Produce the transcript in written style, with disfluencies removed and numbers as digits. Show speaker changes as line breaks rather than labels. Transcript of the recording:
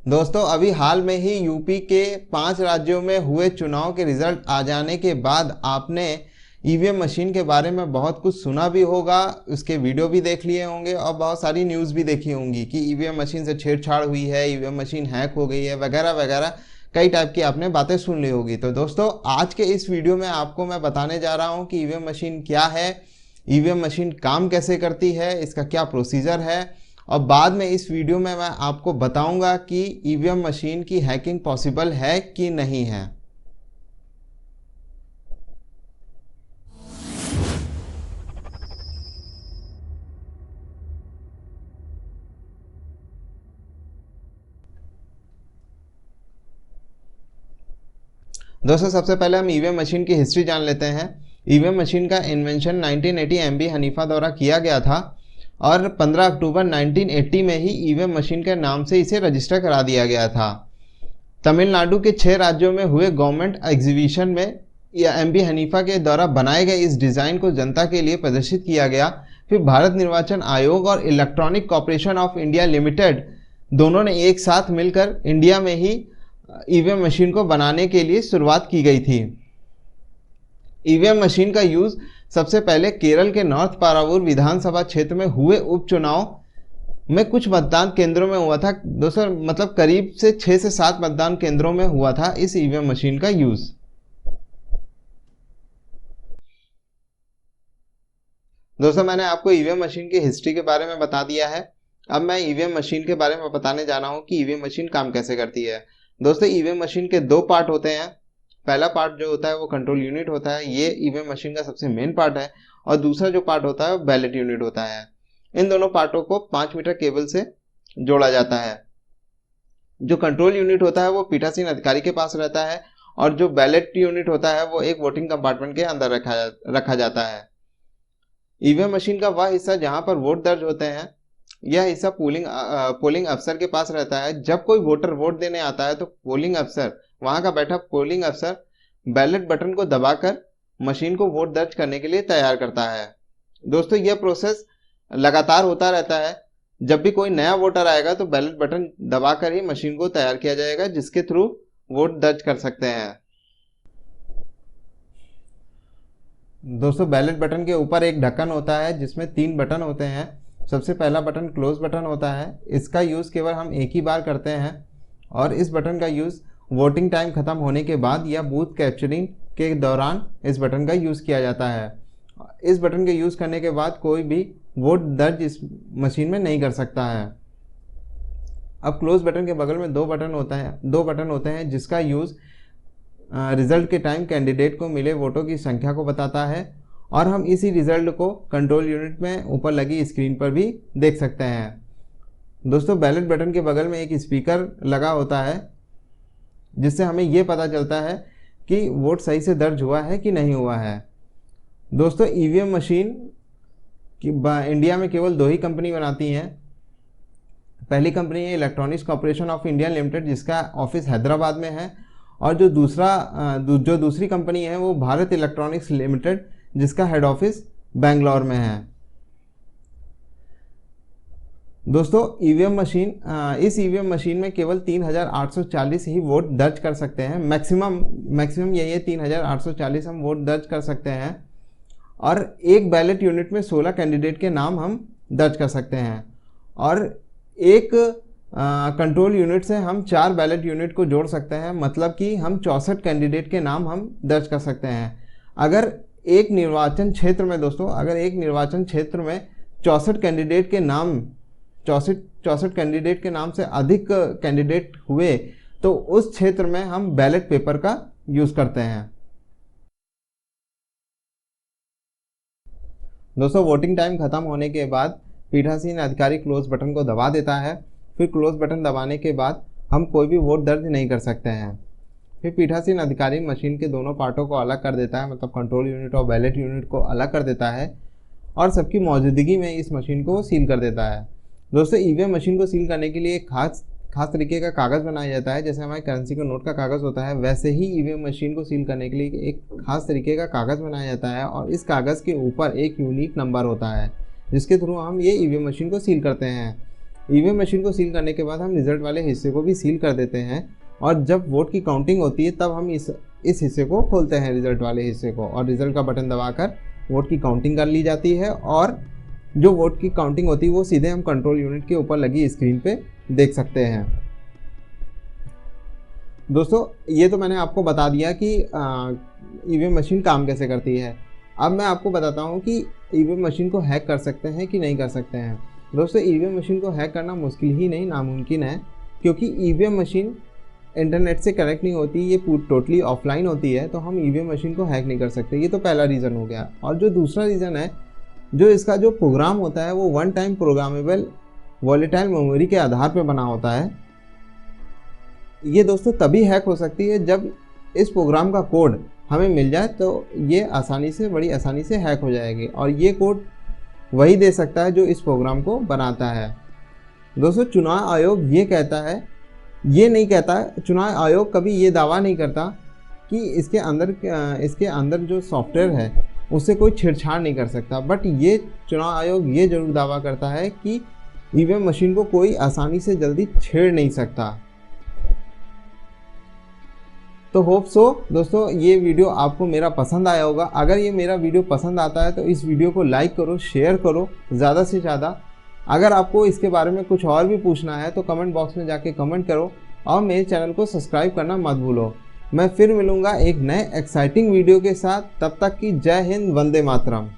दोस्तों अभी हाल में ही यूपी के 5 राज्यों में हुए चुनाव के रिजल्ट आ जाने के बाद आपने ईवीएम मशीन के बारे में बहुत कुछ सुना भी होगा, उसके वीडियो भी देख लिए होंगे और बहुत सारी न्यूज़ भी देखी होंगी कि ईवीएम मशीन से छेड़छाड़ हुई है, ईवीएम मशीन हैक हो गई है वगैरह वगैरह। कई टाइप की आपने बातें सुन ली होगी। तो दोस्तों आज के इस वीडियो में आपको मैं बताने जा रहा हूँ कि ईवीएम मशीन क्या है, ईवीएम मशीन काम कैसे करती है, इसका क्या प्रोसीजर है, और बाद में इस वीडियो में मैं आपको बताऊंगा कि ईवीएम मशीन की हैकिंग पॉसिबल है कि नहीं है। दोस्तों सबसे पहले हम ईवीएम मशीन की हिस्ट्री जान लेते हैं। ईवीएम मशीन का इन्वेंशन 1980 एमबी हनीफा द्वारा किया गया था और 15 अक्टूबर 1980 में ही ईवीएम मशीन के नाम से इसे रजिस्टर करा दिया गया था। तमिलनाडु के 6 राज्यों में हुए गवर्नमेंट एग्जीबिशन में या एमबी हनीफा के द्वारा बनाए गए इस डिज़ाइन को जनता के लिए प्रदर्शित किया गया। फिर भारत निर्वाचन आयोग और electronic corporation of India limited दोनों ने एक साथ मिलकर इंडिया में ही ईवीएम मशीन को बनाने के लिए शुरुआत की गई थी। ईवीएम मशीन का यूज़ सबसे पहले केरल के नॉर्थ पारावूर विधानसभा क्षेत्र में हुए उपचुनाव में कुछ मतदान केंद्रों में हुआ था। दोस्तों मतलब करीब से 6 से 7 मतदान केंद्रों में हुआ था इस ईवीएम मशीन का यूज़। दोस्तों मैंने आपको ईवीएम मशीन की हिस्ट्री के बारे में बता दिया है। अब मैं ईवीएम मशीन के बारे में बताने जा रहा हूँ कि ईवीएम मशीन काम कैसे करती है। दोस्तों ईवीएम मशीन के 2 पार्ट होते हैं। पहला पार्ट जो होता है वो कंट्रोल यूनिट होता है, ये ईवीएम मशीन का सबसे मेन पार्ट है। और दूसरा जो पार्ट होता है वो बैलेट यूनिट होता है। इन दोनों पार्टों को 5 मीटर केबल से जोड़ा जाता है। जो कंट्रोल यूनिट होता है वो पीठासीन अधिकारी के पास रहता है और जो बैलेट यूनिट होता है वो एक वोटिंग कंपार्टमेंट के अंदर रखा जाता है। ईवीएम मशीन का वह हिस्सा जहां पर वोट दर्ज होते हैं, यह हिस्सा पोलिंग अफसर के पास रहता है। जब कोई वोटर वोट देने आता है तो पोलिंग अफसर, वहां का बैठा पोलिंग अफसर बैलेट बटन को दबाकर मशीन को वोट दर्ज करने के लिए तैयार करता है। दोस्तों यह प्रोसेस लगातार होता रहता है। जब भी कोई नया वोटर आएगा तो बैलेट बटन दबाकर ही मशीन को तैयार किया जाएगा, जिसके थ्रू वोट दर्ज कर सकते हैं। दोस्तों बैलेट बटन के ऊपर एक ढक्कन होता है जिसमें 3 बटन होते हैं। सबसे पहला बटन क्लोज बटन होता है। इसका यूज़ केवल हम एक ही बार करते हैं और इस बटन का यूज़ वोटिंग टाइम ख़त्म होने के बाद या बूथ कैप्चरिंग के दौरान इस बटन का यूज़ किया जाता है। इस बटन के यूज़ करने के बाद कोई भी वोट दर्ज इस मशीन में नहीं कर सकता है। अब क्लोज बटन के बगल में 2 बटन होते हैं जिसका यूज़ रिजल्ट के टाइम कैंडिडेट को मिले वोटों की संख्या को बताता है और हम इसी रिजल्ट को कंट्रोल यूनिट में ऊपर लगी स्क्रीन पर भी देख सकते हैं। दोस्तों बैलेट बटन के बगल में एक स्पीकर लगा होता है जिससे हमें ये पता चलता है कि वोट सही से दर्ज हुआ है कि नहीं हुआ है। दोस्तों ईवीएम मशीन इंडिया में केवल 2 ही कंपनी बनाती हैं। पहली कंपनी है electronics corporation of India limited जिसका ऑफिस हैदराबाद में है, और जो दूसरी कंपनी है वो भारत इलेक्ट्रॉनिक्स लिमिटेड जिसका हेड ऑफिस बेंगलोर में है। दोस्तों इस ईवीएम मशीन में केवल 3840 ही वोट दर्ज कर सकते हैं। मैक्सिमम यही है, 3840 हम वोट दर्ज कर सकते हैं और एक बैलेट यूनिट में 16 कैंडिडेट के नाम हम दर्ज कर सकते हैं और एक कंट्रोल यूनिट से हम 4 बैलेट यूनिट को जोड़ सकते हैं। मतलब कि हम 64 कैंडिडेट के नाम हम दर्ज कर सकते हैं। अगर एक निर्वाचन क्षेत्र में 64 कैंडिडेट के नाम से अधिक कैंडिडेट हुए तो उस क्षेत्र में हम बैलेट पेपर का यूज़ करते हैं। दोस्तों वोटिंग टाइम खत्म होने के बाद पीठासीन अधिकारी क्लोज बटन को दबा देता है। फिर क्लोज बटन दबाने के बाद हम कोई भी वोट दर्ज नहीं कर सकते हैं। फिर पीठासीन अधिकारी मशीन के दोनों पार्टों को अलग कर देता है, मतलब कंट्रोल यूनिट और बैलेट यूनिट को अलग कर देता है और सबकी मौजूदगी में इस मशीन को सील कर देता है। दोस्तों ईवीएम मशीन को सील करने के लिए एक खास तरीके का कागज़ बनाया जाता है। जैसे हमारे करेंसी का नोट का कागज़ होता है, वैसे ही ईवीएम मशीन को सील करने के लिए एक खास तरीके का कागज़ बनाया जाता है और इस कागज़ के ऊपर एक यूनिक नंबर होता है जिसके थ्रू हम ये ईवीएम मशीन को सील करते हैं। ईवीएम मशीन को सील करने के बाद हम रिजल्ट वाले हिस्से को भी सील कर देते हैं, और जब वोट की काउंटिंग होती है तब हम इस हिस्से को खोलते हैं, रिजल्ट वाले हिस्से को, और रिजल्ट का बटन दबाकर वोट की काउंटिंग कर ली जाती है। और जो वोट की काउंटिंग होती है वो सीधे हम कंट्रोल यूनिट के ऊपर लगी स्क्रीन पे देख सकते हैं। दोस्तों ये तो मैंने आपको बता दिया कि ईवीएम मशीन काम कैसे करती है। अब मैं आपको बताता हूँ कि ईवीएम मशीन को हैक कर सकते हैं कि नहीं कर सकते हैं। दोस्तों ईवीएम मशीन को हैक करना मुश्किल ही नहीं, नामुमकिन है, क्योंकि ईवीएम मशीन इंटरनेट से कनेक्ट नहीं होती, ये टोटली ऑफलाइन होती है, तो हम ईवीएम मशीन को हैक नहीं कर सकते। ये तो पहला रीज़न हो गया। और जो दूसरा रीज़न है, जो इसका जो प्रोग्राम होता है वो one time programmable volatile memory के आधार पर बना होता है। ये दोस्तों तभी हैक हो सकती है जब इस प्रोग्राम का कोड हमें मिल जाए, तो ये आसानी से, बड़ी आसानी से हैक हो जाएगी। और ये कोड वही दे सकता है जो इस प्रोग्राम को बनाता है। दोस्तों चुनाव आयोग ये कहता है, ये नहीं कहता, चुनाव आयोग कभी ये दावा नहीं करता कि इसके अंदर जो सॉफ्टवेयर है उससे कोई छेड़छाड़ नहीं कर सकता, बट ये चुनाव आयोग ये जरूर दावा करता है कि ईवीएम मशीन को कोई आसानी से जल्दी छेड़ नहीं सकता। तो होप सो दोस्तों ये वीडियो आपको मेरा पसंद आया होगा। अगर ये मेरा वीडियो पसंद आता है तो इस वीडियो को लाइक करो, शेयर करो ज़्यादा से ज़्यादा। अगर आपको इसके बारे में कुछ और भी पूछना है तो कमेंट बॉक्स में जाके कमेंट करो, और मेरे चैनल को सब्सक्राइब करना मत भूलो। मैं फिर मिलूँगा एक नए एक्साइटिंग वीडियो के साथ। तब तक की जय हिंद, वंदे मातरम।